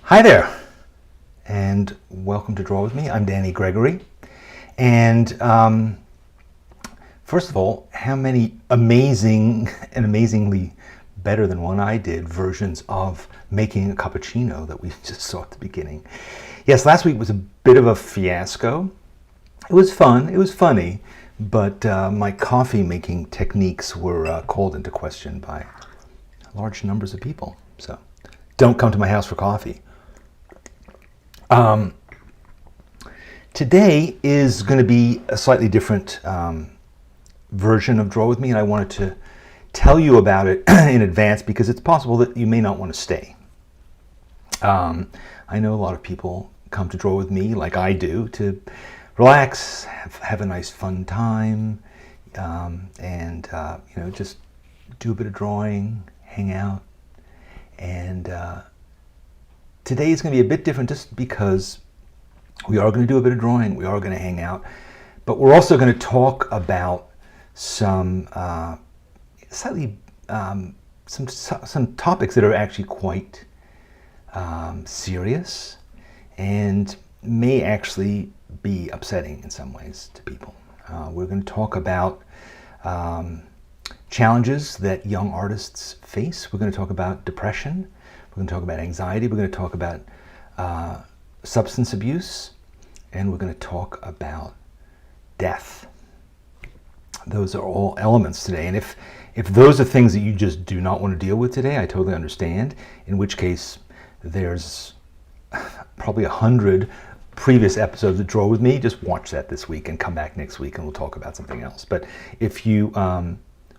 Hi there, and welcome to Draw With Me. I'm Danny Gregory, and first of all, how many amazing and amazingly better than one I did versions of making a cappuccino that we just saw at the beginning. Yes, last week was a bit of a fiasco. It was fun, it was funny, but my coffee making techniques were called into question by large numbers of people. So don't come to my house for coffee. Today is going to be a slightly different version of Draw With Me, and I wanted to tell you about it in advance because it's possible that you may not want to stay. I know a lot of people come to Draw With Me like I do to relax, have a nice fun time, and just do a bit of drawing, hang out. And today is going to be a bit different just because we are going to do a bit of drawing, we are going to hang out, but we're also going to talk about some some topics that are actually quite serious and may actually be upsetting in some ways to people. We're going to talk about challenges that young artists face. We're going to talk about depression. We're going to talk about anxiety. We're going to talk about substance abuse, and we're going to talk about death. Those are all elements today, and if those are things that you just do not want to deal with today, I totally understand, in which case there's probably 100 previous episodes of Draw With Me. Just watch that this week and come back next week and we'll talk about something else. But if you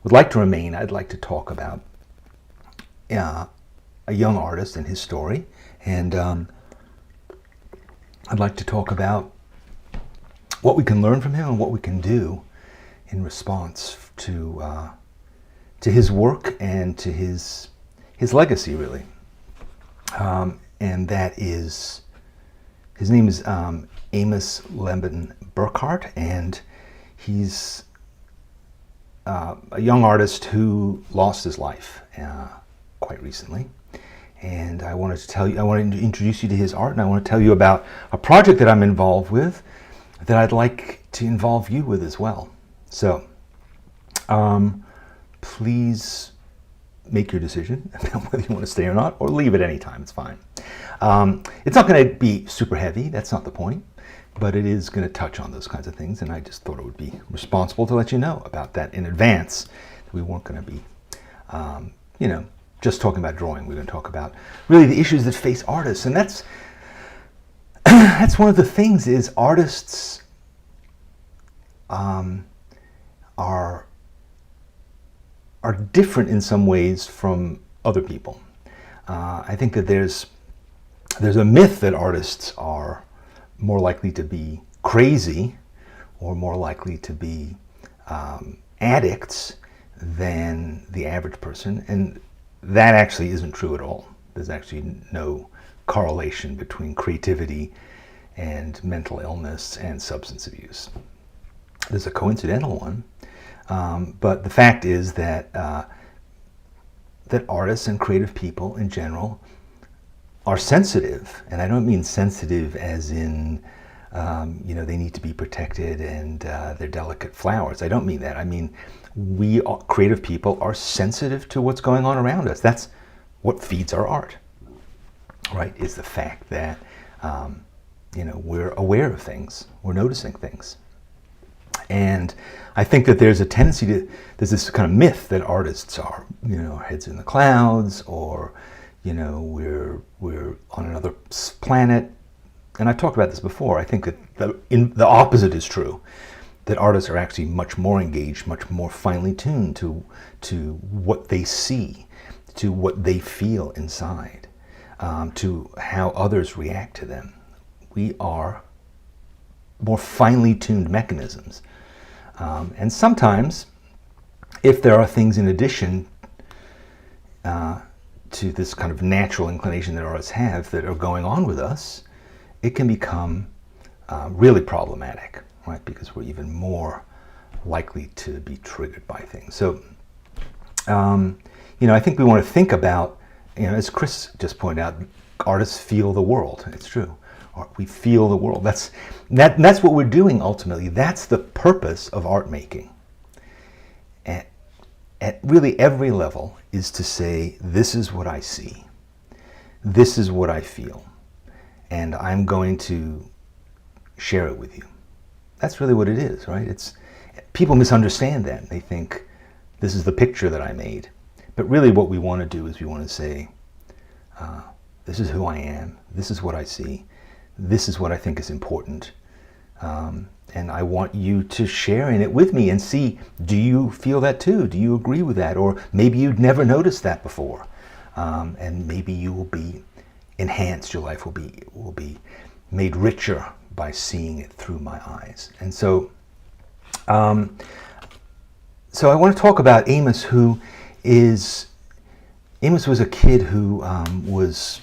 would like to remain, I'd like to talk about a young artist and his story, and I'd like to talk about what we can learn from him and what we can do in response to his work and to his legacy, really. And that is, his name is Amos Lemon Burkhart, and he's a young artist who lost his life quite recently. And I wanted to introduce you to his art, and I want to tell you about a project that I'm involved with that I'd like to involve you with as well. So please make your decision about whether you want to stay or not, or leave at any time. It's fine. It's not going to be super heavy. That's not the point. But it is going to touch on those kinds of things, and I just thought it would be responsible to let you know about that in advance. We weren't going to be, just talking about drawing. We're going to talk about really the issues that face artists, and that's one of the things is artists are different in some ways from other people. I think that there's a myth that artists are more likely to be crazy or more likely to be addicts than the average person, and that actually isn't true at all. There's actually no correlation between creativity and mental illness and substance abuse. There's a coincidental one, but the fact is that that artists and creative people in general are sensitive, and I don't mean sensitive as in they need to be protected and they're delicate flowers. I don't mean that. I mean we creative people are sensitive to what's going on around us. That's what feeds our art, right? Is the fact that we're aware of things, we're noticing things. And I think that there's a tendency there's this kind of myth that artists are, heads in the clouds, or, we're on another planet. And I've talked about this before. I think that the opposite is true, that artists are actually much more engaged, much more finely tuned to what they see, to what they feel inside, to how others react to them. We are more finely tuned mechanisms. And sometimes, if there are things in addition to this kind of natural inclination that artists have that are going on with us, it can become really problematic, right? Because we're even more likely to be triggered by things. So, I think we want to think about, as Chris just pointed out, artists feel the world. It's true. We feel the world. That's what we're doing ultimately. That's the purpose of art making. At really every level is to say, this is what I see. This is what I feel. And I'm going to share it with you. That's really what it is, right? People misunderstand that. They think this is the picture that I made. But really what we want to do is we want to say, this is who I am. This is what I see. This is what I think is important. And I want you to share in it with me and see, do you feel that too? Do you agree with that? Or maybe you'd never noticed that before. And maybe you will be enhanced. Your life will be made richer by seeing it through my eyes. And so I want to talk about Amos, Amos was a kid who was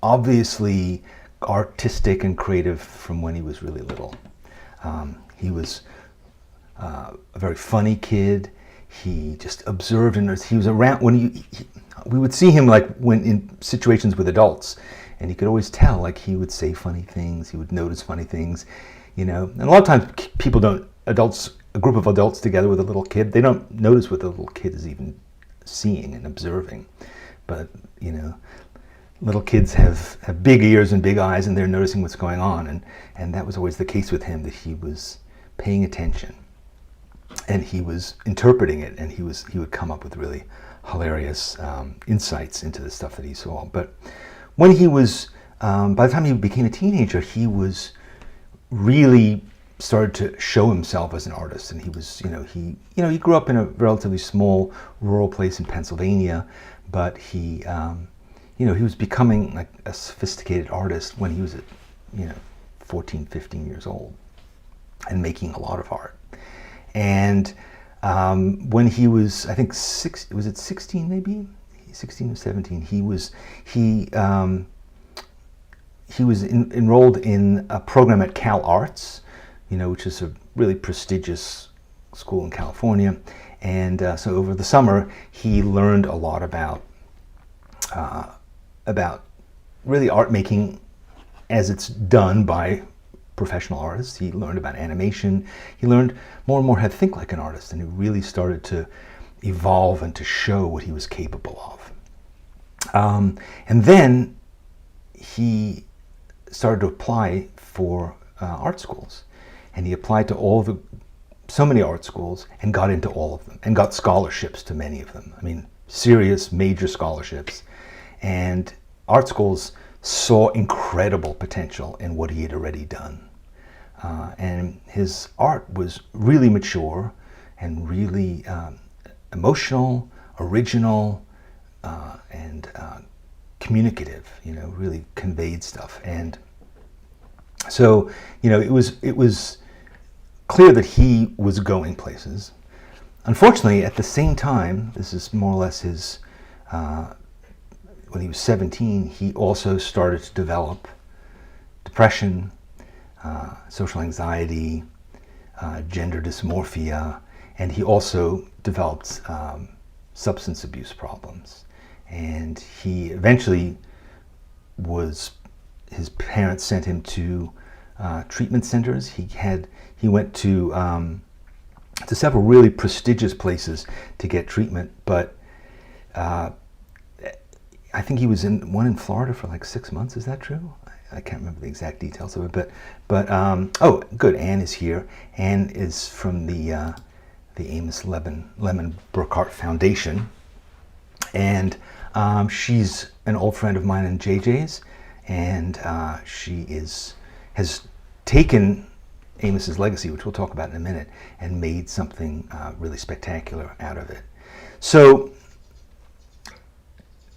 obviously artistic and creative from when he was really little. He was a very funny kid. He just observed, and he was around when we would see him like when in situations with adults, and he could always tell, like he would say funny things, he would notice funny things, And a lot of times people a group of adults together with a little kid, they don't notice what the little kid is even seeing and observing. But, little kids have big ears and big eyes, and they're noticing what's going on. And that was always the case with him, that he was paying attention and he was interpreting it, and he would come up with really hilarious insights into the stuff that he saw. But when he was, by the time he became a teenager, he was really started to show himself as an artist. And he was, he grew up in a relatively small rural place in Pennsylvania, but he was becoming like a sophisticated artist when he was at, 14, 15 years old, and making a lot of art. And when he was, I think, 16 maybe? 16 or 17, he was enrolled in a program at Cal Arts, which is a really prestigious school in California. And so over the summer, he learned a lot about really art making as it's done by professional artists. He learned about animation. He learned more and more how to think like an artist, and he really started to evolve and to show what he was capable of. And then he started to apply for art schools, and he applied to so many art schools and got into all of them and got scholarships to many of them. I mean, serious major scholarships. And art schools saw incredible potential in what he had already done. And his art was really mature and really emotional, original, and communicative, really conveyed stuff. And so, it was clear that he was going places. Unfortunately, at the same time, this is more or less his, when he was 17, he also started to develop depression, social anxiety, gender dysmorphia, and he also developed substance abuse problems. And he eventually his parents sent him to treatment centers. He went to several really prestigious places to get treatment, but I think he was in one in Florida for like 6 months. Is that true? I can't remember the exact details of it, but oh, good. Anne is here. Anne is from the Amos Lemon Burkhart Foundation, and she's an old friend of mine and JJ's, and she has taken Amos's legacy, which we'll talk about in a minute, and made something really spectacular out of it. So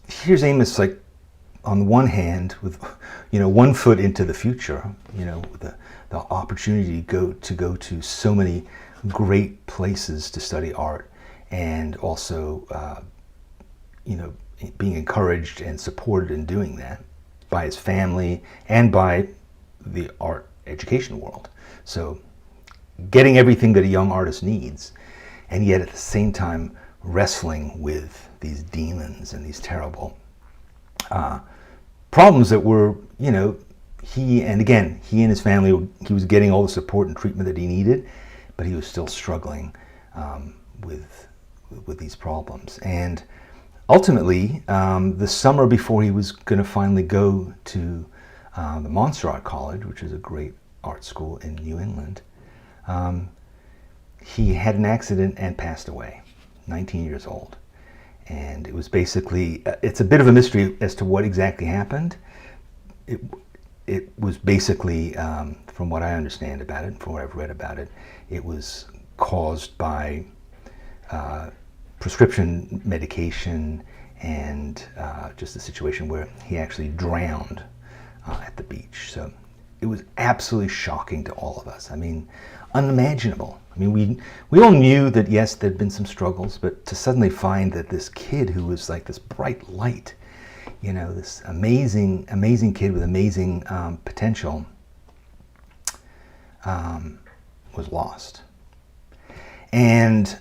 here's Amos, like, on the one hand, with 1 foot into the future, the opportunity to go to so many great places to study art, and also being encouraged and supported in doing that by his family and by the art education world. So getting everything that a young artist needs, and yet at the same time wrestling with these demons and these terrible problems that were, you know, he and his family, he was getting all the support and treatment that he needed, but he was still struggling with these problems. And ultimately, the summer before he was going to finally go to the Montserrat College, which is a great art school in New England, he had an accident and passed away, 19 years old. And it was basically, it's a bit of a mystery as to what exactly happened. It was basically, from what I understand about it, from what I've read about it, it was caused by prescription medication and just a situation where he actually drowned at the beach. So it was absolutely shocking to all of us. I mean, unimaginable. I mean, we all knew that, yes, there'd been some struggles, but to suddenly find that this kid who was like this bright light, you know, this amazing, amazing kid with amazing potential was lost. And,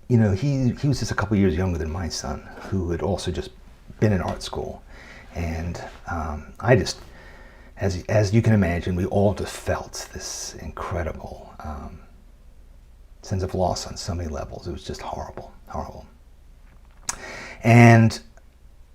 you know, he was just a couple years younger than my son, who had also just been in art school. And I just, as you can imagine, we all just felt this incredible sense of loss on so many levels. It was just horrible, horrible. And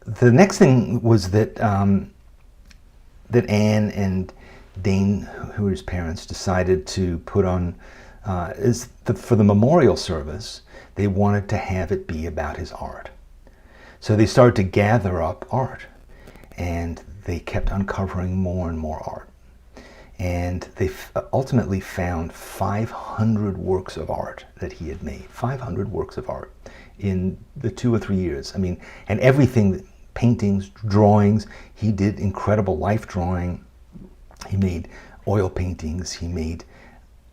the next thing was that that Anne and Dane, who were his parents, decided to put on, for the memorial service, they wanted to have it be about his art. So they started to gather up art, and they kept uncovering more and more art. And they ultimately found 500 works of art that he had made, 500 works of art in the 2 or 3 years. I mean, and everything, paintings, drawings, he did incredible life drawing. He made oil paintings, he made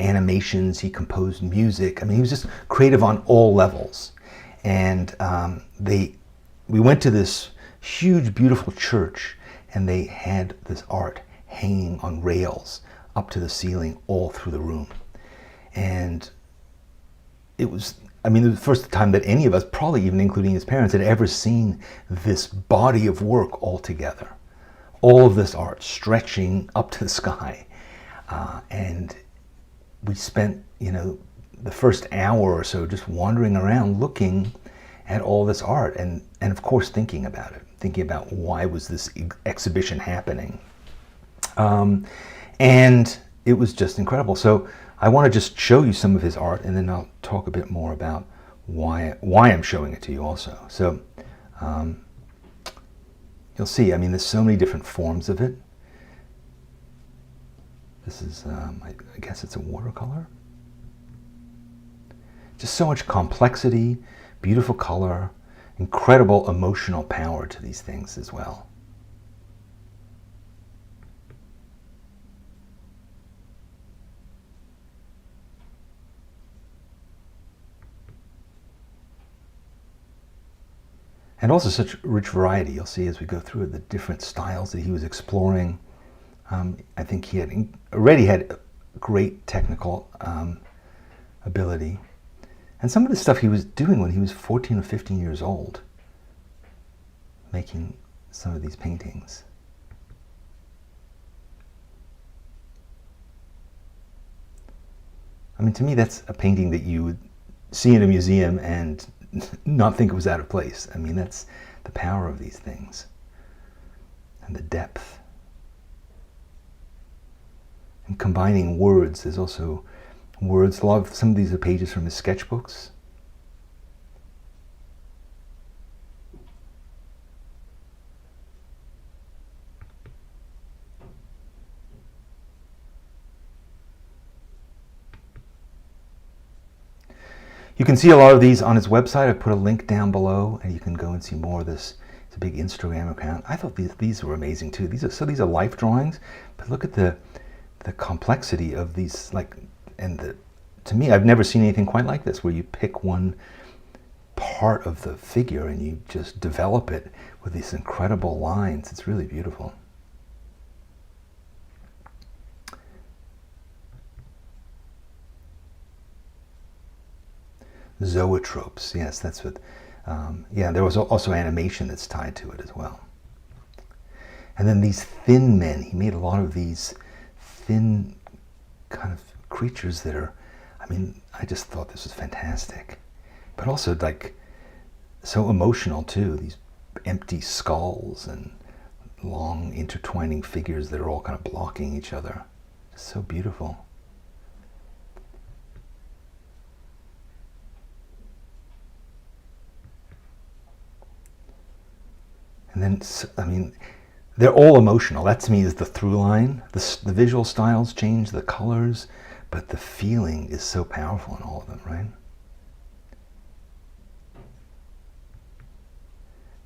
animations, he composed music. I mean, he was just creative on all levels. And we went to this huge, beautiful church, and they had this art hanging on rails up to the ceiling all through the room. And it was, I mean, it was the first time that any of us, probably even including his parents, had ever seen this body of work all together. All of this art stretching up to the sky. And we spent, you know, the first hour or so just wandering around looking at all this art and of course thinking about it, thinking about why was this exhibition happening. And it was just incredible. So I want to just show you some of his art, and then I'll talk a bit more about why I'm showing it to you also. So you'll see, I mean, there's so many different forms of it. This is, I guess it's a watercolor. Just so much complexity, beautiful color, incredible emotional power to these things as well. And also such rich variety. You'll see as we go through it, the different styles that he was exploring. I think he had already had great technical ability. And some of the stuff he was doing when he was 14 or 15 years old, making some of these paintings. I mean, to me, that's a painting that you would see in a museum and not think it was out of place. I mean, that's the power of these things and the depth. And combining words, there's also words. Some of these are pages from his sketchbooks. You can see a lot of these on his website. I put a link down below, and you can go and see more of this. It's a big Instagram account. I thought these were amazing too. These are life drawings, but look at the complexity of these. To me, I've never seen anything quite like this, where you pick one part of the figure and you just develop it with these incredible lines. It's really beautiful. Zoetropes, yes, that's what, yeah, there was also animation that's tied to it as well. And then these thin men, he made a lot of these thin kind of creatures that are, I mean, I just thought this was fantastic. But also like so emotional too, these empty skulls and long intertwining figures that are all kind of blocking each other. Just so beautiful. And then, I mean, they're all emotional. That to me is the through line. The visual styles change, the colors, but the feeling is so powerful in all of them, right?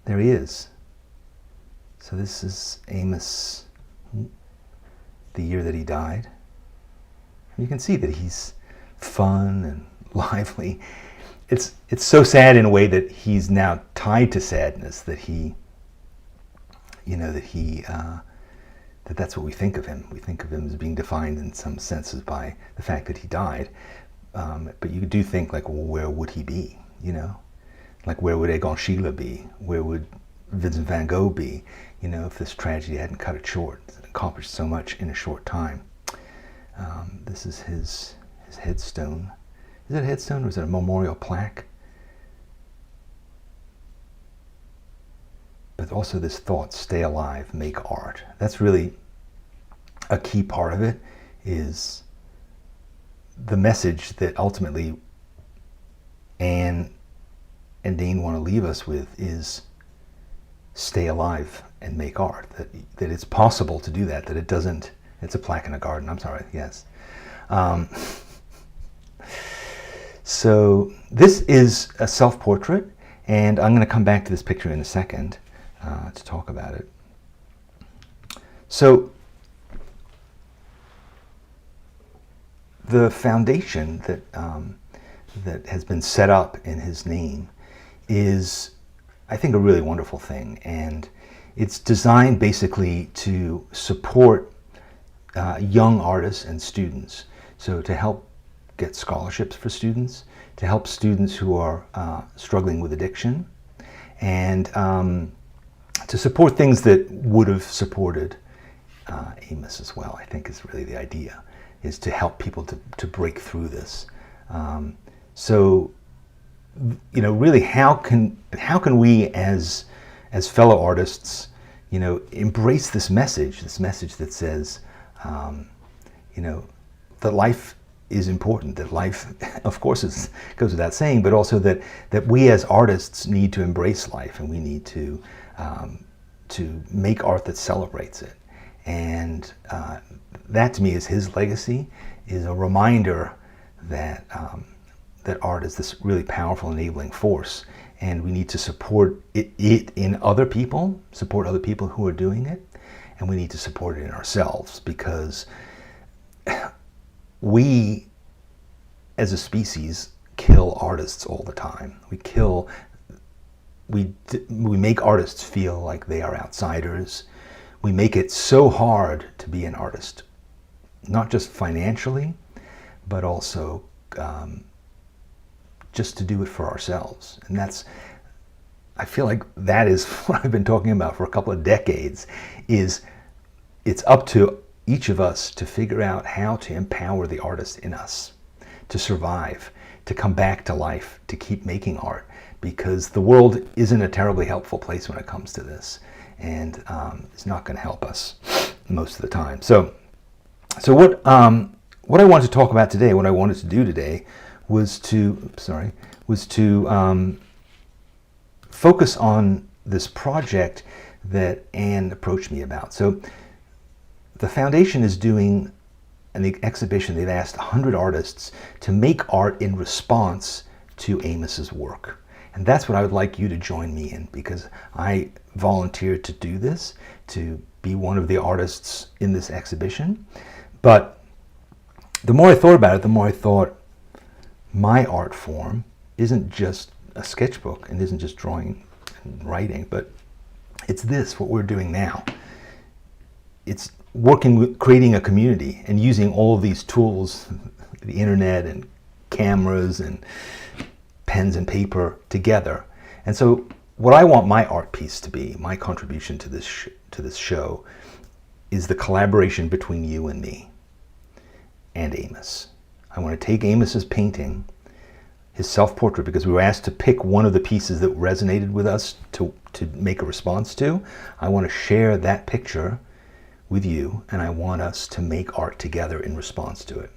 There he is. So this is Amos, the year that he died. You can see that he's fun and lively. It's so sad in a way that he's now tied to sadness, that he, you know, that's what we think of him. We think of him as being defined in some senses by the fact that he died. But you do think like, well, where would he be? You know, like where would Egon Schiele be? Where would Vincent van Gogh be? You know, if this tragedy hadn't cut it short, it accomplished so much in a short time. This is his headstone. Is it a headstone or is it a memorial plaque? But also this thought, stay alive, make art. That's really a key part of it, is the message that ultimately Anne and Dane want to leave us with is stay alive and make art. That it's possible to do that, that it doesn't, it's a plaque in a garden, I'm sorry, yes. So this is a self-portrait, and I'm going to come back to this picture in a second to talk about it. So the foundation that has been set up in his name is, I think, a really wonderful thing, and it's designed basically to support young artists and students. So to help get scholarships for students, to help students who are struggling with addiction, and to support things that would have supported Amos as well, I think is really the idea, is to help people to break through this. So, you know, really, how can we as fellow artists, you know, embrace this message that says, you know, that life is important, that life, of course, goes without saying, but also that we as artists need to embrace life, and we need to make art that celebrates it. And that to me is his legacy, is a reminder that that art is this really powerful enabling force, and we need to support it in other people, support other people who are doing it, and we need to support it in ourselves, because we as a species kill artists all the time. We make artists feel like they are outsiders. We make it so hard to be an artist, not just financially, but also just to do it for ourselves. And I feel like that is what I've been talking about for a couple of decades, is it's up to each of us to figure out how to empower the artist in us to survive, to come back to life, to keep making art, because the world isn't a terribly helpful place when it comes to this, and it's not going to help us most of the time. So what I wanted to talk about today, what I wanted to do today, was to focus on this project that Anne approached me about. So the foundation is doing an exhibition. They've asked 100 artists to make art in response to Amos's work. And that's what I would like you to join me in, because I volunteered to do this, to be one of the artists in this exhibition. But the more I thought about it, the more I thought my art form isn't just a sketchbook and isn't just drawing and writing, but it's what we're doing now. It's working with creating a community and using all of these tools, the internet and cameras and pens and paper together. And so what I want my art piece to be, my contribution to this show, is the collaboration between you and me and Amos. I want to take Amos's painting, his self-portrait, because we were asked to pick one of the pieces that resonated with us to make a response to. I want to share that picture with you, and I want us to make art together in response to it.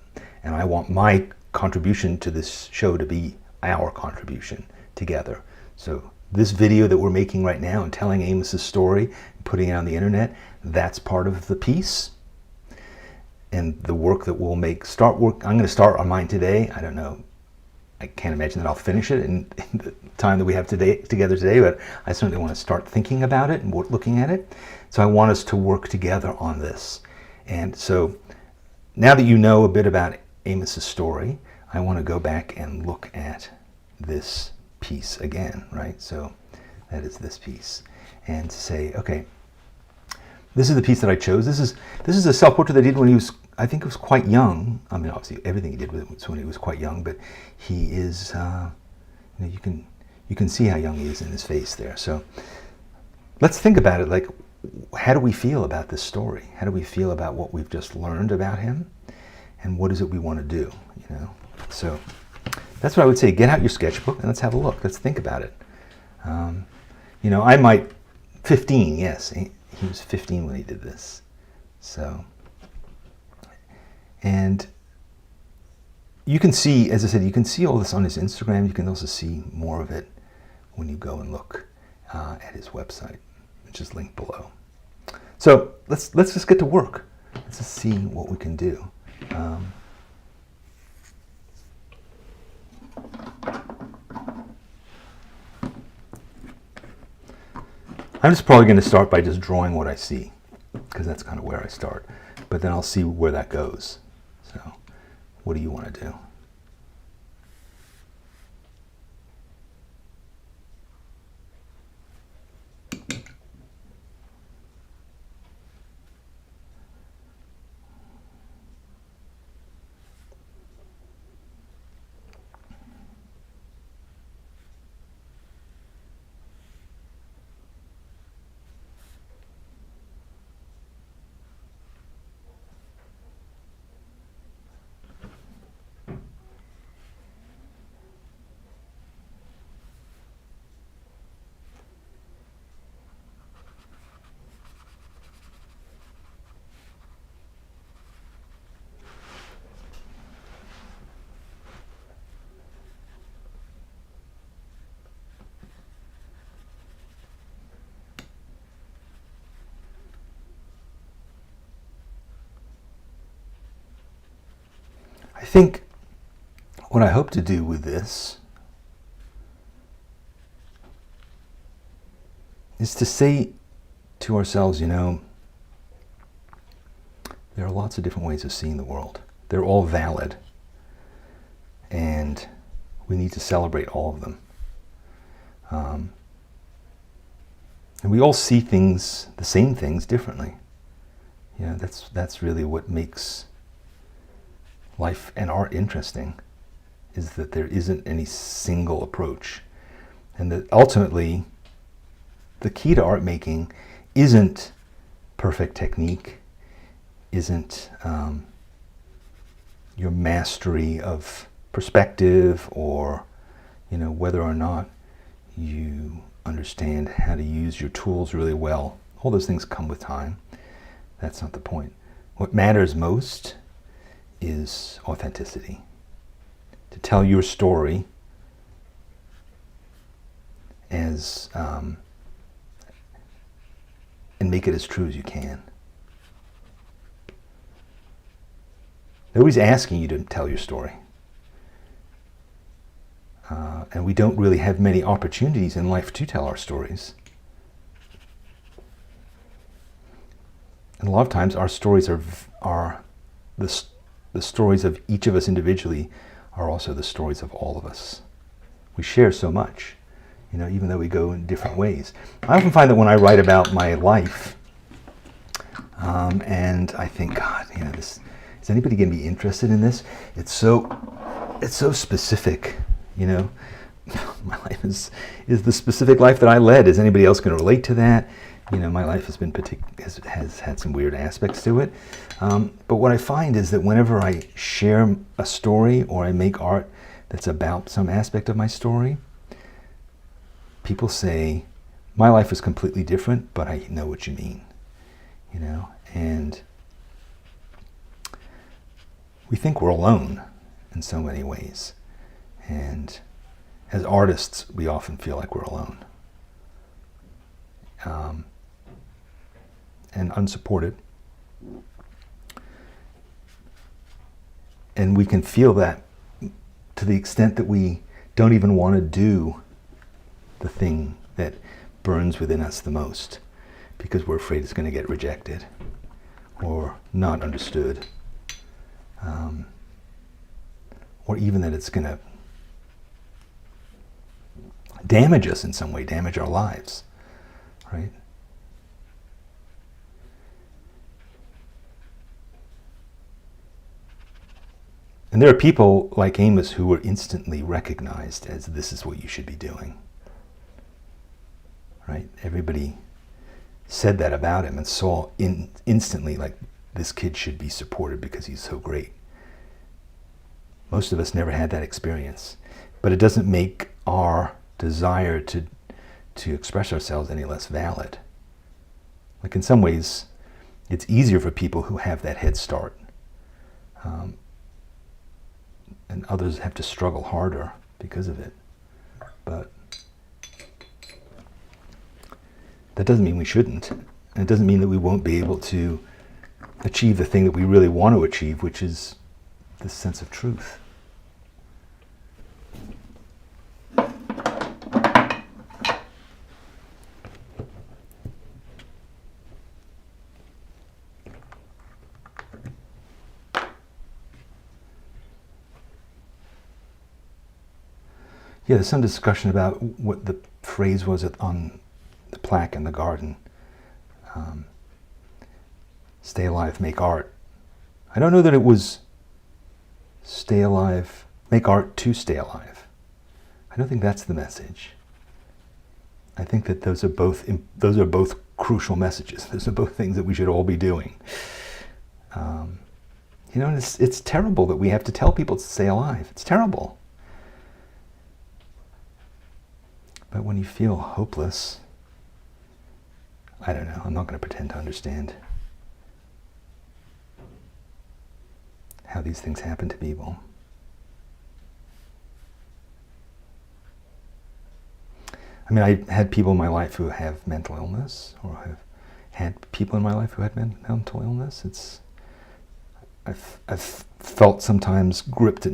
And I want my contribution to this show to be our contribution together. So this video that we're making right now and telling Amos's story, and putting it on the internet, that's part of the piece. And the work that we'll make, I'm going to start on mine today. I don't know. I can't imagine that I'll finish it in the time that we have together today, but I certainly want to start thinking about it and looking at it. So I want us to work together on this. And so now that you know a bit about Amos's story, I want to go back and look at this piece again, right? So that is this piece. And say, okay, this is the piece that I chose. This is a self-portrait that I did when he was, I think it was quite young. I mean, obviously everything he did was when he was quite young, but he is, you can see how young he is in his face there. So let's think about it. Like, how do we feel about this story? How do we feel about what we've just learned about him? And what is it we want to do, you know? So that's what I would say. Get out your sketchbook and let's have a look. Let's think about it. You know, I might, 15, yes. He was 15 when he did this. So, and you can see, as I said, you can see all this on his Instagram. You can also see more of it when you go and look at his website, which is linked below. So let's just get to work. Let's just see what we can do. I'm just probably going to start by just drawing what I see, because that's kind of where I start. But then I'll see where that goes. So, what do you want to do? I think what I hope to do with this is to say to ourselves, you know, there are lots of different ways of seeing the world. They're all valid. And we need to celebrate all of them. And we all see things, the same things, differently. You know, that's really what makes life and art interesting, is that there isn't any single approach. And that ultimately, the key to art making isn't perfect technique, isn't your mastery of perspective, or, you know, whether or not you understand how to use your tools really well. All those things come with time. That's not the point. What matters most is authenticity. To tell your story as and make it as true as you can. Nobody's asking you to tell your story. And we don't really have many opportunities in life to tell our stories. And a lot of times our stories are the stories of each of us individually are also the stories of all of us. We share so much, you know, even though we go in different ways. I often find that when I write about my life, and I think, God, you know, is anybody going to be interested in this? It's so specific, you know. My life is the specific life that I led. Is anybody else going to relate to that? You know, my life has been has had some weird aspects to it. But what I find is that whenever I share a story or I make art that's about some aspect of my story, people say, my life is completely different, but I know what you mean. You know, and we think we're alone in so many ways. And as artists, we often feel like we're alone. And unsupported. And we can feel that to the extent that we don't even want to do the thing that burns within us the most, because we're afraid it's going to get rejected or not understood, or even that it's going to damage us in some way, damage our lives, right? And there are people like Amos who were instantly recognized as, this is what you should be doing, right? Everybody said that about him and saw instantly, like, this kid should be supported because he's so great. Most of us never had that experience, but it doesn't make our desire to express ourselves any less valid. Like, in some ways, it's easier for people who have that head start. And others have to struggle harder because of it. But that doesn't mean we shouldn't. And it doesn't mean that we won't be able to achieve the thing that we really want to achieve, which is this sense of truth. Yeah, there's some discussion about what the phrase was on the plaque in the garden. Stay alive, make art. I don't know that it was stay alive, make art to stay alive. I don't think that's the message. I think that those are both crucial messages. Those are both things that we should all be doing. You know, it's terrible that we have to tell people to stay alive. It's terrible. But when you feel hopeless, I don't know, I'm not going to pretend to understand how these things happen to people. I mean, I had people in my life who have mental illness, or have had people in my life who had mental illness. I've felt sometimes gripped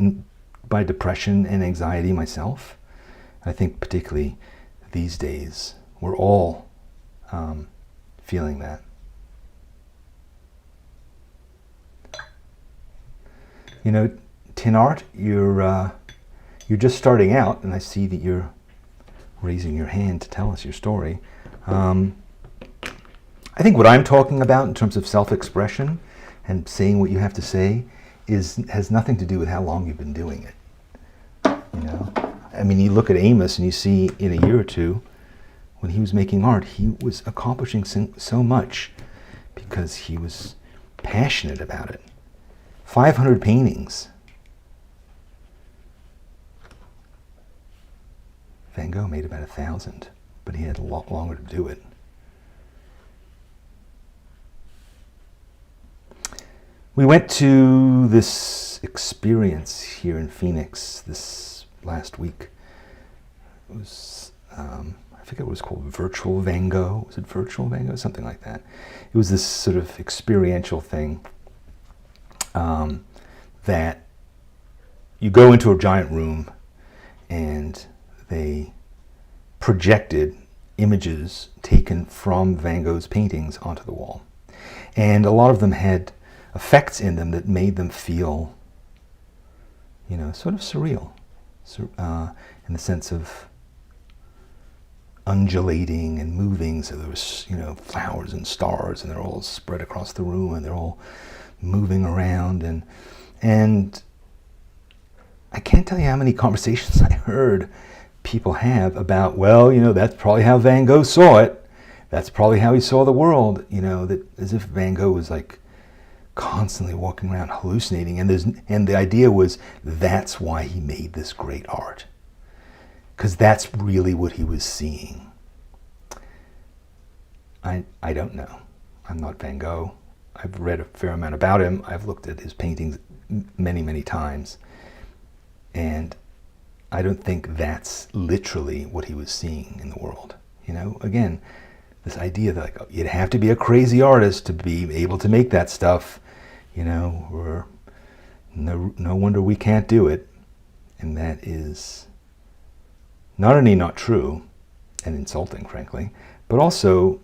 by depression and anxiety myself. I think particularly these days, we're all feeling that. You know, Tin Art, you're just starting out, and I see that you're raising your hand to tell us your story. I think what I'm talking about in terms of self-expression and saying what you have to say has nothing to do with how long you've been doing it. You know, I mean, you look at Amos and you see in a year or two, when he was making art, he was accomplishing so much because he was passionate about it. 500 paintings. Van Gogh made about 1,000, but he had a lot longer to do it. We went to this experience here in Phoenix this last week. It was, I forget what it was called, Virtual Van Gogh. Was it Virtual Van Gogh? Something like that. It was this sort of experiential thing that you go into a giant room and they projected images taken from Van Gogh's paintings onto the wall. And a lot of them had effects in them that made them feel, you know, sort of surreal, in the sense of undulating and moving. So there was, you know, flowers and stars, and they're all spread across the room, and they're all moving around. And I can't tell you how many conversations I heard people have about, well, that's probably how Van Gogh saw it. That's probably how he saw the world, that as if Van Gogh was like constantly walking around hallucinating. And the idea was that's why he made this great art, because that's really what he was seeing. I don't know. I'm not Van Gogh. I've read a fair amount about him. I've looked at his paintings many, many times. And I don't think that's literally what he was seeing in the world. Again, this idea that you'd have to be a crazy artist to be able to make that stuff, or no wonder we can't do it. And that is not only not true and insulting, frankly, but also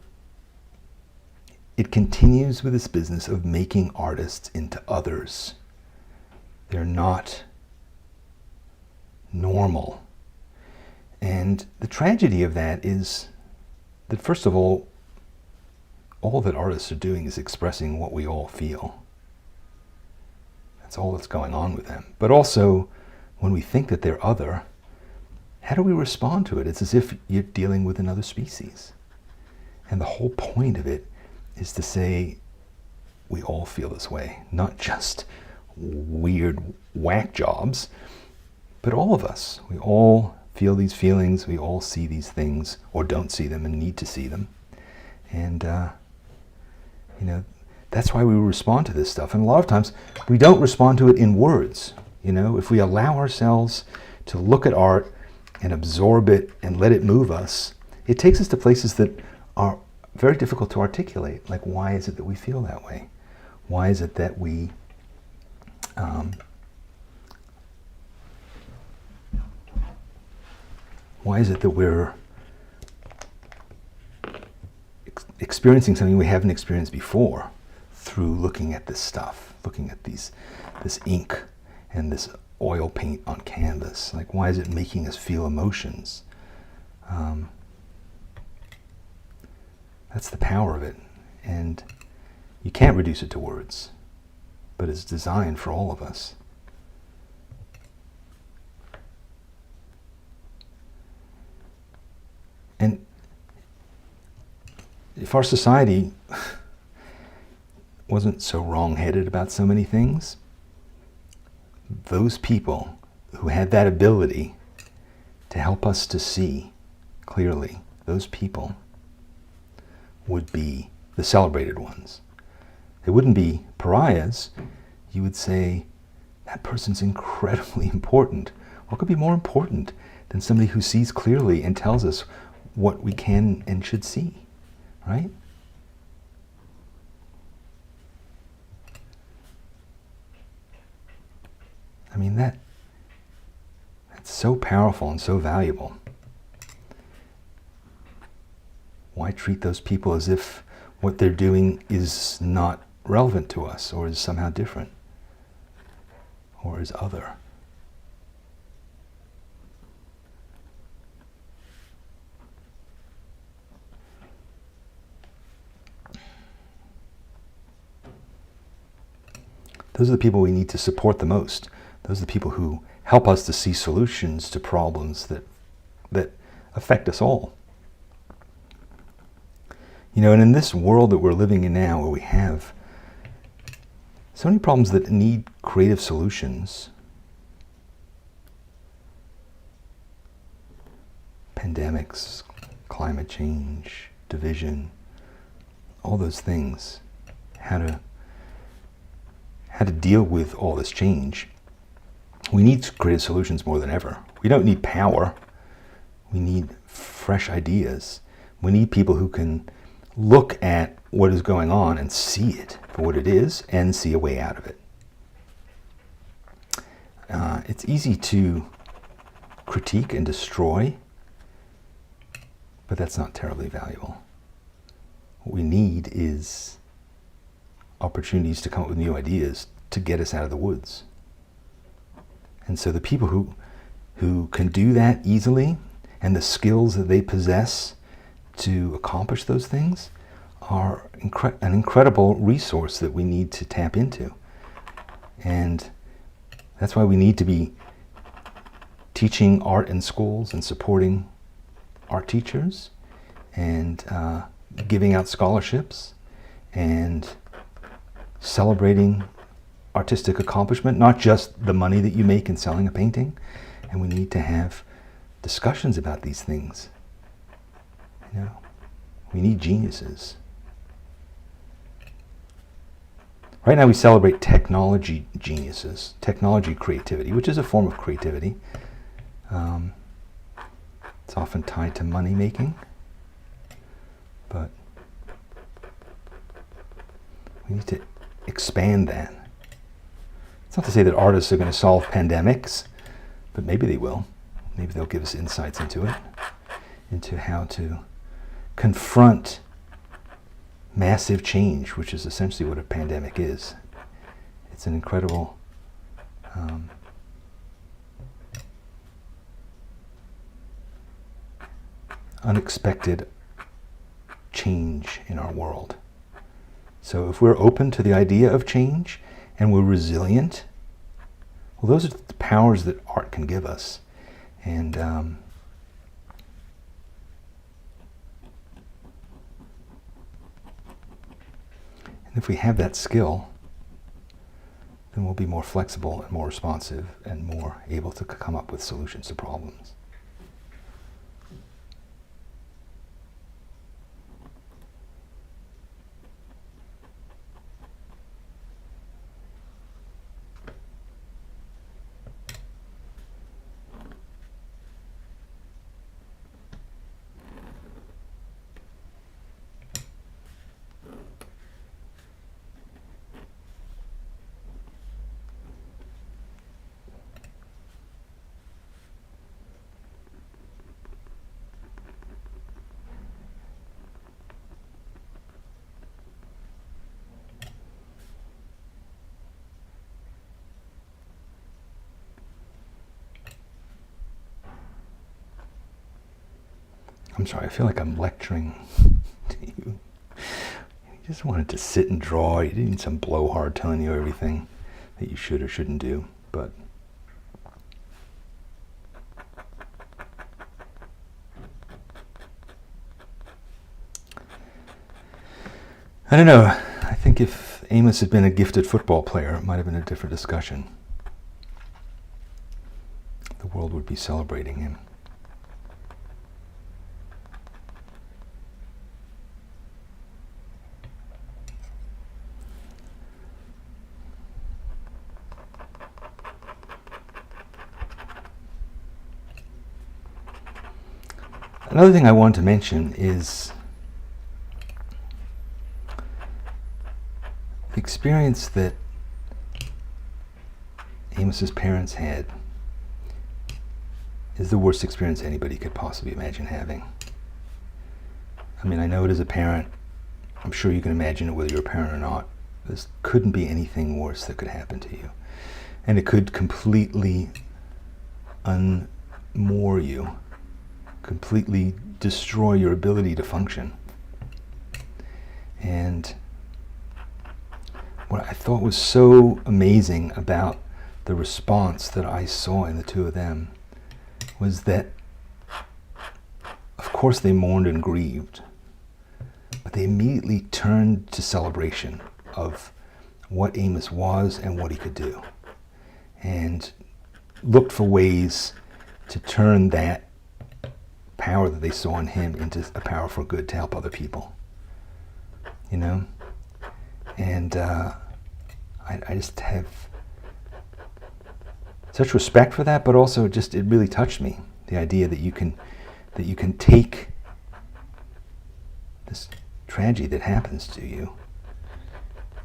it continues with this business of making artists into others. They're not normal. And the tragedy of that is that, first of all that artists are doing is expressing what we all feel. That's all that's going on with them. But also, when we think that they're other, how do we respond to it? It's as if you're dealing with another species. And the whole point of it is to say we all feel this way, not just weird whack jobs, but all of us. We all feel these feelings, we all see these things, or don't see them and need to see them. And, that's why we respond to this stuff. And a lot of times we don't respond to it in words. If we allow ourselves to look at art and absorb it and let it move us, it takes us to places that are very difficult to articulate. Like, why is it that we feel that way? Why is it that we why is it that we're experiencing something we haven't experienced before through looking at this stuff, looking at this ink and this oil paint on canvas? Like, why is it making us feel emotions? That's the power of it. And you can't reduce it to words, but it's designed for all of us. And if our society wasn't so wrong-headed about so many things, those people who had that ability to help us to see clearly, those people would be the celebrated ones. They wouldn't be pariahs. You would say, that person's incredibly important. What could be more important than somebody who sees clearly and tells us what we can and should see, right? I mean, that's so powerful and so valuable. Why treat those people as if what they're doing is not relevant to us, or is somehow different, or is other? Those are the people we need to support the most. Those are the people who help us to see solutions to problems that affect us all. And in this world that we're living in now, where we have so many problems that need creative solutions, pandemics, climate change, division, all those things, how to deal with all this change, we need creative solutions more than ever. We don't need power. We need fresh ideas. We need people who can look at what is going on and see it for what it is and see a way out of it. It's easy to critique and destroy, but that's not terribly valuable. What we need is opportunities to come up with new ideas to get us out of the woods. And so the people who can do that easily, and the skills that they possess to accomplish those things, are an incredible resource that we need to tap into. And that's why we need to be teaching art in schools and supporting art teachers and giving out scholarships and celebrating artistic accomplishment, not just the money that you make in selling a painting. And we need to have discussions about these things. You know, we need geniuses. Right now we celebrate technology geniuses, technology creativity, which is a form of creativity. It's often tied to money making, but we need to expand that. It's not to say that artists are going to solve pandemics, but maybe they will. Maybe they'll give us insights into it, into how to confront massive change, which is essentially what a pandemic is. It's an incredible unexpected change in our world. So if we're open to the idea of change and we're resilient, well, those are the powers that art can give us. And if we have that skill, then we'll be more flexible and more responsive and more able to come up with solutions to problems. I'm sorry, I feel like I'm lecturing to you. You just wanted to sit and draw. You didn't need some blowhard telling you everything that you should or shouldn't do. But I don't know. I think if Amos had been a gifted football player, it might have been a different discussion. The world would be celebrating him. Another thing I want to mention is the experience that Amos's parents had is the worst experience anybody could possibly imagine having. I mean, I know it as a parent. I'm sure you can imagine it whether you're a parent or not. This couldn't be anything worse that could happen to you. And it could completely unmoor you, completely destroy your ability to function. And what I thought was so amazing about the response that I saw in the two of them was that, of course, they mourned and grieved, but they immediately turned to celebration of what Amos was and what he could do, and looked for ways to turn that power that they saw in him into a power for good to help other people, you know? And I just have such respect for that, but also just it really touched me, the idea that you can take this tragedy that happens to you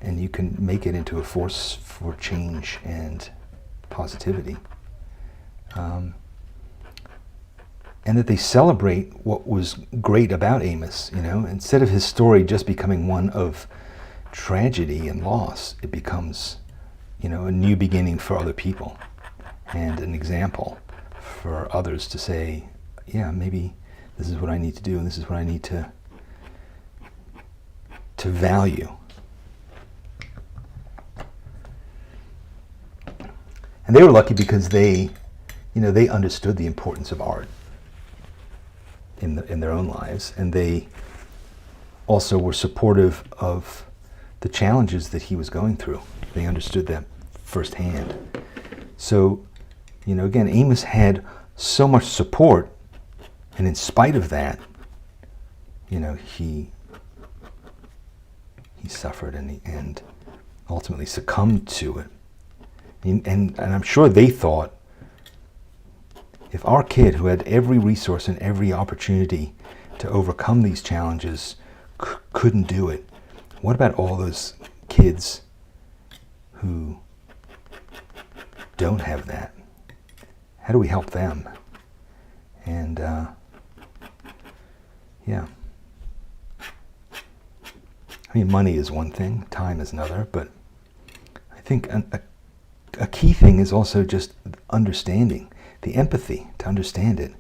and you can make it into a force for change and positivity. And that they celebrate what was great about Amos, you know, instead of his story just becoming one of tragedy and loss, it becomes, you know, a new beginning for other people and an example for others to say, yeah, maybe this is what I need to do and this is what I need to value. And they were lucky because they they understood the importance of art in their own lives, and they also were supportive of the challenges that he was going through. They understood that firsthand. So, again, Amos had so much support, and in spite of that, he suffered and ultimately succumbed to it. And I'm sure they thought, if our kid, who had every resource and every opportunity to overcome these challenges, couldn't do it, what about all those kids who don't have that? How do we help them? And yeah. I mean, money is one thing, time is another, but I think a key thing is also just understanding, the empathy, to understand it,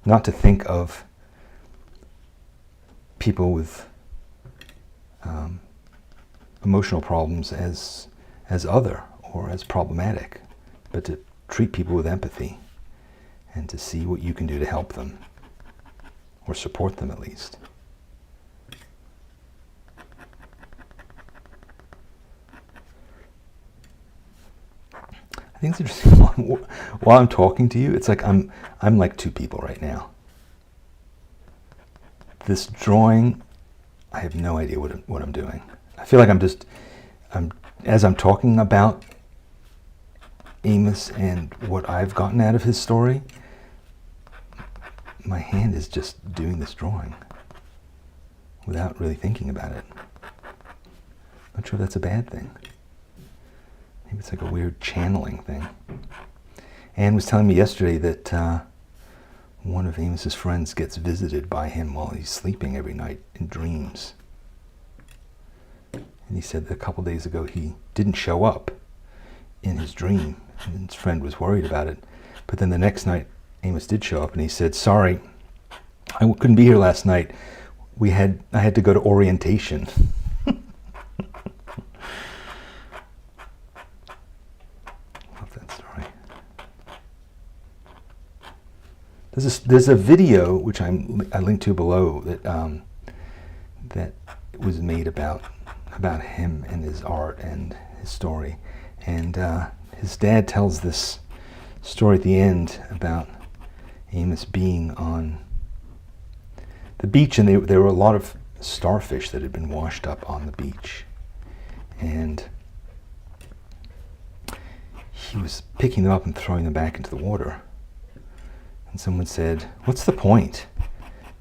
not to think of people with emotional problems as other or as problematic, but to treat people with empathy and to see what you can do to help them, or support them at least. I think it's interesting, while I'm talking to you, it's like I'm like two people right now. This drawing, I have no idea what I'm doing. I feel like as I'm talking about Amos and what I've gotten out of his story, my hand is just doing this drawing without really thinking about it. Not sure if that's a bad thing. Maybe it's like a weird channeling thing. Anne was telling me yesterday that one of Amos's friends gets visited by him while he's sleeping every night in dreams. And he said that a couple days ago he didn't show up in his dream, and his friend was worried about it. But then the next night, Amos did show up, and he said, "Sorry, I couldn't be here last night. I had to go to orientation." Love that story. There's a video which I linked to below that was made about him and his art and his story, and his dad tells this story at the end about Amos being on the beach, and there were a lot of starfish that had been washed up on the beach, and he was picking them up and throwing them back into the water. And someone said, "What's the point?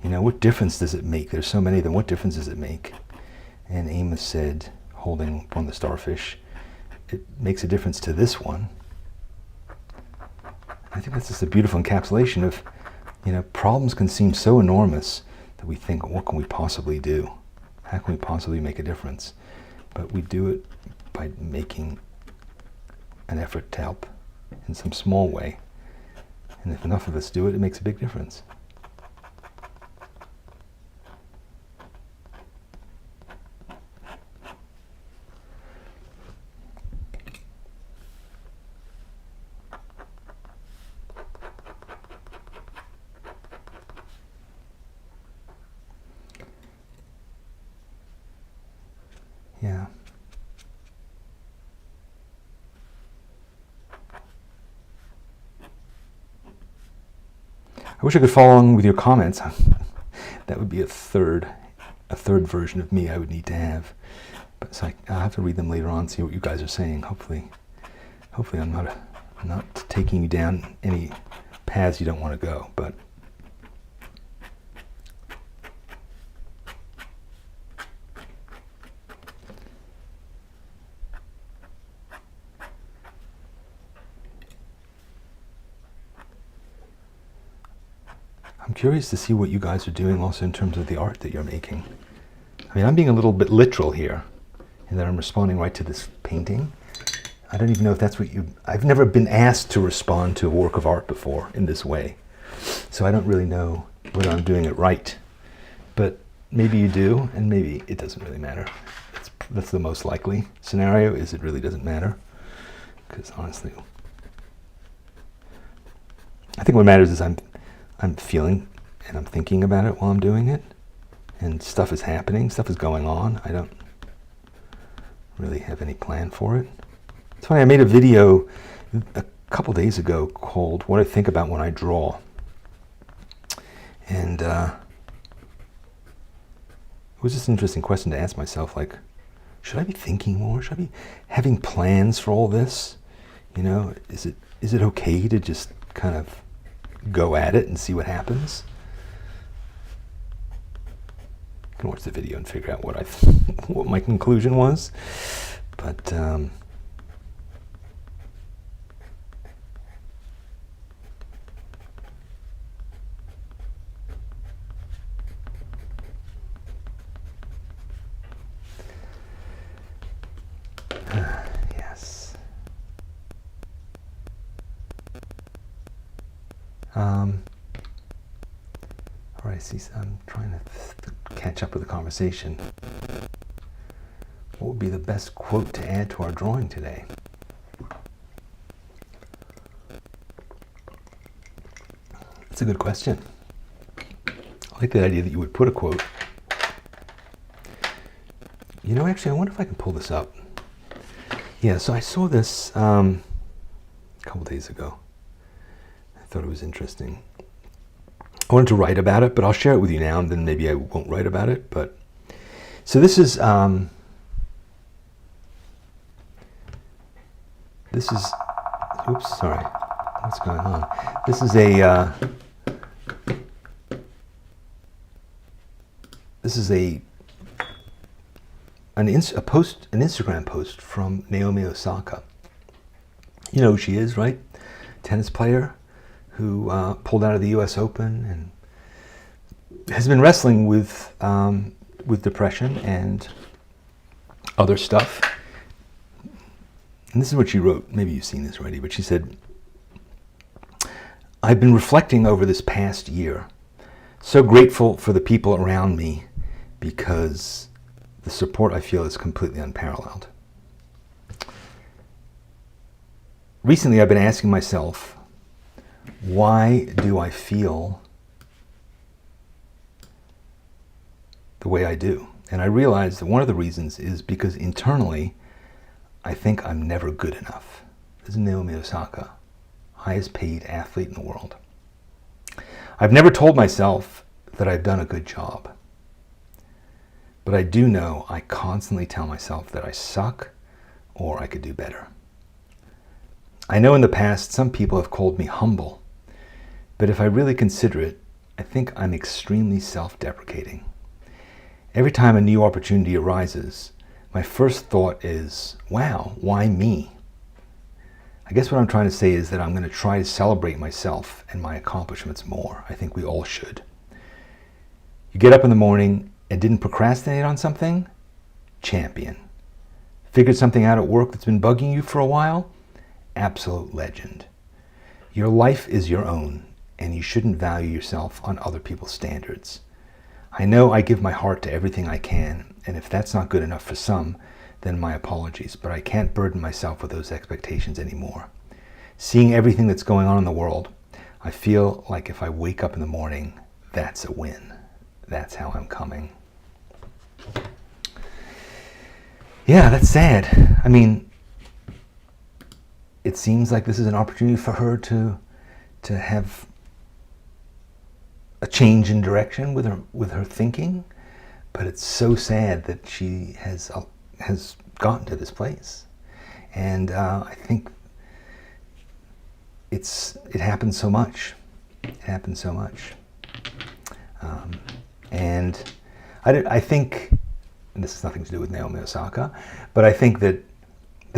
What difference does it make? There's so many of them. What difference does it make?" And Amos said, holding one of the starfish, "It makes a difference to this one." I think that's just a beautiful encapsulation of, problems can seem so enormous that we think, what can we possibly do? How can we possibly make a difference? But we do it by making an effort to help in some small way. And if enough of us do it, it makes a big difference. Yeah. I wish I could follow along with your comments. That would be a third version of me I would need to have. But it's like, I'll have to read them later on, see what you guys are saying. Hopefully I'm not taking you down any paths you don't want to go, but I'm curious to see what you guys are doing also in terms of the art that you're making. I mean, I'm being a little bit literal here, in that I'm responding right to this painting. I don't even know if that's what I've never been asked to respond to a work of art before in this way. So I don't really know whether I'm doing it right. But maybe you do, and maybe it doesn't really matter. That's the most likely scenario, is it really doesn't matter. Because honestly, I think what matters is I'm feeling and I'm thinking about it while I'm doing it, and stuff is happening, stuff is going on. I don't really have any plan for it. It's funny, I made a video a couple days ago called What I Think About When I Draw. And it was just an interesting question to ask myself, like, should I be thinking more? Should I be having plans for all this? You know, is it okay to just kind of go at it and see what happens? You can watch the video and figure out what my conclusion was. But yes. All right, see, I'm trying to catch up with the conversation. What would be the best quote to add to our drawing today? That's a good question. I like the idea that you would put a quote. You know, actually, I wonder if I can pull this up. Yeah, so I saw this a couple days ago. I thought it was interesting. I wanted to write about it, but I'll share it with you now, and then maybe I won't write about it. But so this is oops, sorry, what's going on? This is an Instagram post from Naomi Osaka. You know who she is, right? Tennis player who pulled out of the U.S. Open and has been wrestling with depression and other stuff. And this is what she wrote. Maybe you've seen this already, but she said, "I've been reflecting over this past year. So grateful for the people around me because the support I feel is completely unparalleled. Recently, I've been asking myself, why do I feel the way I do? And I realized that one of the reasons is because internally, I think I'm never good enough." This is Naomi Osaka, highest paid athlete in the world. "I've never told myself that I've done a good job. But I do know I constantly tell myself that I suck or I could do better. I know in the past some people have called me humble, but if I really consider it, I think I'm extremely self-deprecating. Every time a new opportunity arises, my first thought is, wow, why me? I guess what I'm trying to say is that I'm going to try to celebrate myself and my accomplishments more. I think we all should. You get up in the morning and didn't procrastinate on something? Champion. Figured something out at work that's been bugging you for a while? Absolute legend. Your life is your own, and you shouldn't value yourself on other people's standards. I know I give my heart to everything I can, and if that's not good enough for some, then my apologies, but I can't burden myself with those expectations anymore. Seeing everything that's going on in the world, I feel like if I wake up in the morning, that's a win. That's how I'm coming." Yeah, that's sad. I mean, it seems like this is an opportunity for her to have a change in direction with her thinking, but it's so sad that she has gotten to this place. And I think it happens so much. It happens so much. And I think, and this has nothing to do with Naomi Osaka, but I think that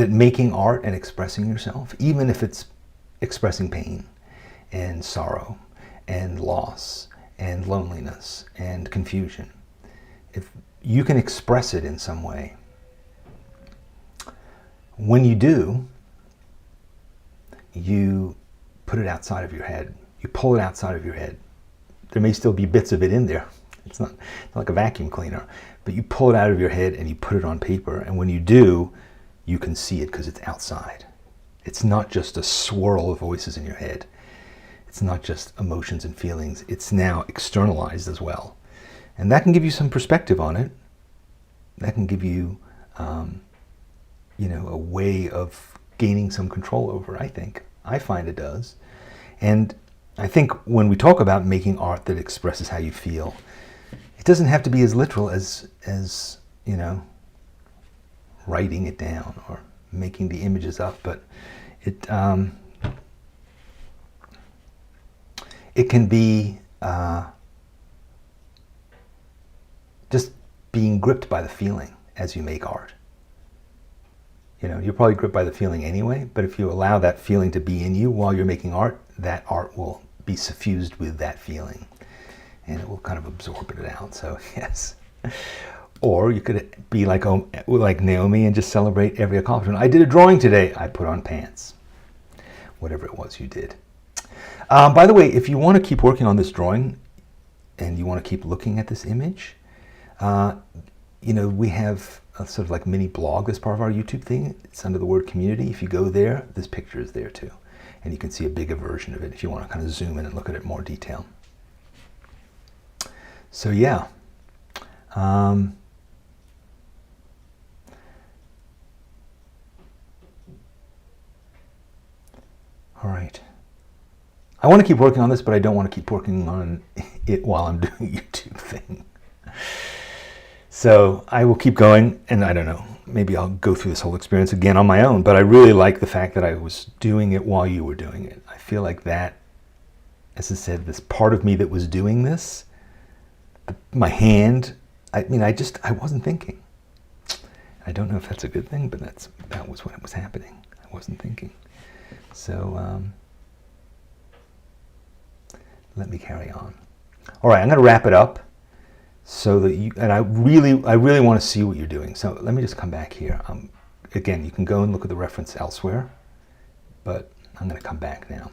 making art and expressing yourself, even if it's expressing pain and sorrow and loss and loneliness and confusion, if you can express it in some way, when you do, you put it outside of your head. You pull it outside of your head. There may still be bits of it in there. It's not like a vacuum cleaner, but you pull it out of your head and you put it on paper. And when you do, you can see it because it's outside. It's not just a swirl of voices in your head. It's not just emotions and feelings. It's now externalized as well. And that can give you some perspective on it. That can give you, a way of gaining some control over, I think. I find it does. And I think when we talk about making art that expresses how you feel, it doesn't have to be as literal as writing it down or making the images up, but it can be just being gripped by the feeling as you make art. You're probably gripped by the feeling anyway, but if you allow that feeling to be in you while you're making art, that art will be suffused with that feeling and it will kind of absorb it out. So yes. Or you could be like Naomi and just celebrate every accomplishment. I did a drawing today. I put on pants. Whatever it was you did. By the way, if you want to keep working on this drawing and you want to keep looking at this image, we have a sort of like mini blog that's part of our YouTube thing. It's under the word community. If you go there, this picture is there too. And you can see a bigger version of it if you want to kind of zoom in and look at it in more detail. So yeah. All right. I want to keep working on this, but I don't want to keep working on it while I'm doing a YouTube thing. So I will keep going, and I don't know, maybe I'll go through this whole experience again on my own, but I really like the fact that I was doing it while you were doing it. I feel like that, as I said, this part of me that was doing this, my hand, I wasn't thinking. I don't know if that's a good thing, but that was what was happening. I wasn't thinking. So let me carry on. All right, I'm going to wrap it up so that I really want to see what you're doing. So let me just come back here. Again, you can go and look at the reference elsewhere, but I'm going to come back now.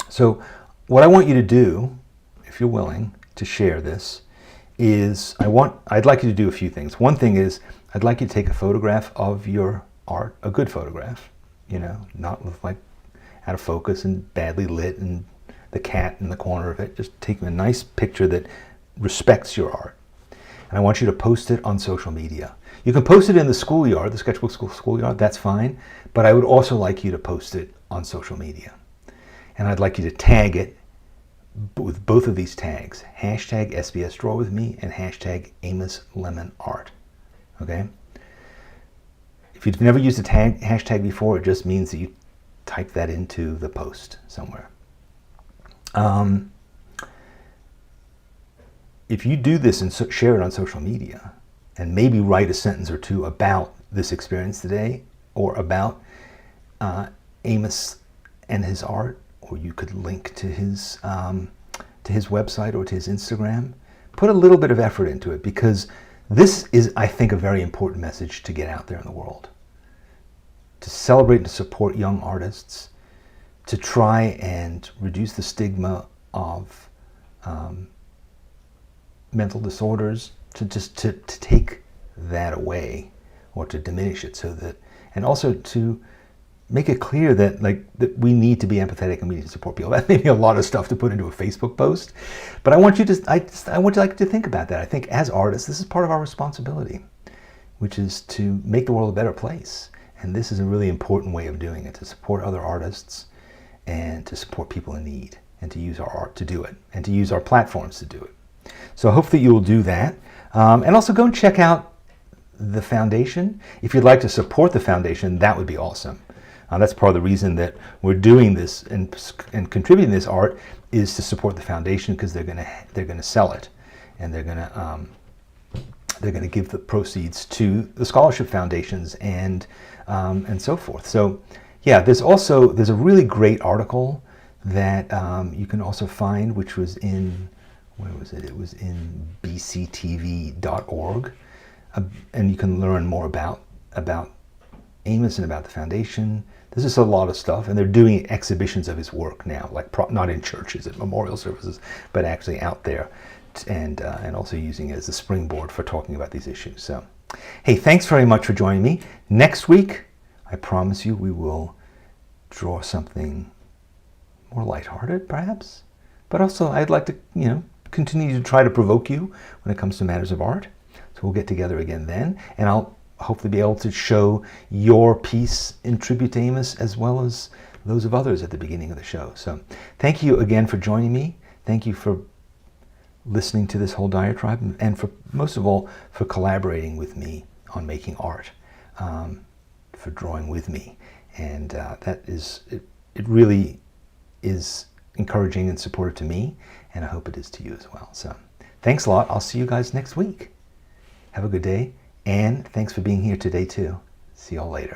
So what I want you to do, if you're willing to share this, is I'd like you to do a few things. One thing is I'd like you to take a photograph of your art, a good photograph, not with like out of focus and badly lit and the cat in the corner of it. Just take a nice picture that respects your art. And I want you to post it on social media. You can post it in the schoolyard, the Sketchbook schoolyard, that's fine, but I would also like you to post it on social media. And I'd like you to tag it with both of these tags, hashtag SBS Draw With Me and hashtag Amos Lemon Art. Okay? If you've never used a hashtag before, it just means that you type that into the post somewhere. If you do this and share it on social media and maybe write a sentence or two about this experience today or about Amos and his art, or you could link to his website or to his Instagram, put a little bit of effort into it, because this is, I think, a very important message to get out there in the world. To celebrate and to support young artists, to try and reduce the stigma of mental disorders, to take that away or to diminish it, so that, and also to make it clear that that we need to be empathetic and we need to support people. That may be a lot of stuff to put into a Facebook post, but I want you to think about that. I think as artists, this is part of our responsibility, which is to make the world a better place. And this is a really important way of doing it, to support other artists and to support people in need, and to use our art to do it, and to use our platforms to do it. So I hope that you will do that. And also go and check out the foundation. If you'd like to support the foundation, that would be awesome. That's part of the reason that we're doing this and contributing this art, is to support the foundation, because they're gonna sell it, and they're gonna give the proceeds to the scholarship foundations and so forth. So yeah, there's a really great article that you can also find, which was in, where was it? It was in bctv.org, and you can learn more about Amos and about the foundation. There's just a lot of stuff, and they're doing exhibitions of his work now, like not in churches at memorial services, but actually out there, and also using it as a springboard for talking about these issues. So, hey, thanks very much for joining me. Next week, I promise you, we will draw something more lighthearted, perhaps. But also, I'd like to, continue to try to provoke you when it comes to matters of art. So we'll get together again then, and I'll hopefully be able to show your piece in tribute to Amos as well as those of others at the beginning of the show. So thank you again for joining me. Thank you for listening to this whole diatribe, and for most of all, for collaborating with me on making art, for drawing with me. And it really is encouraging and supportive to me, and I hope it is to you as well. So thanks a lot. I'll see you guys next week. Have a good day, and thanks for being here today too. See y'all later.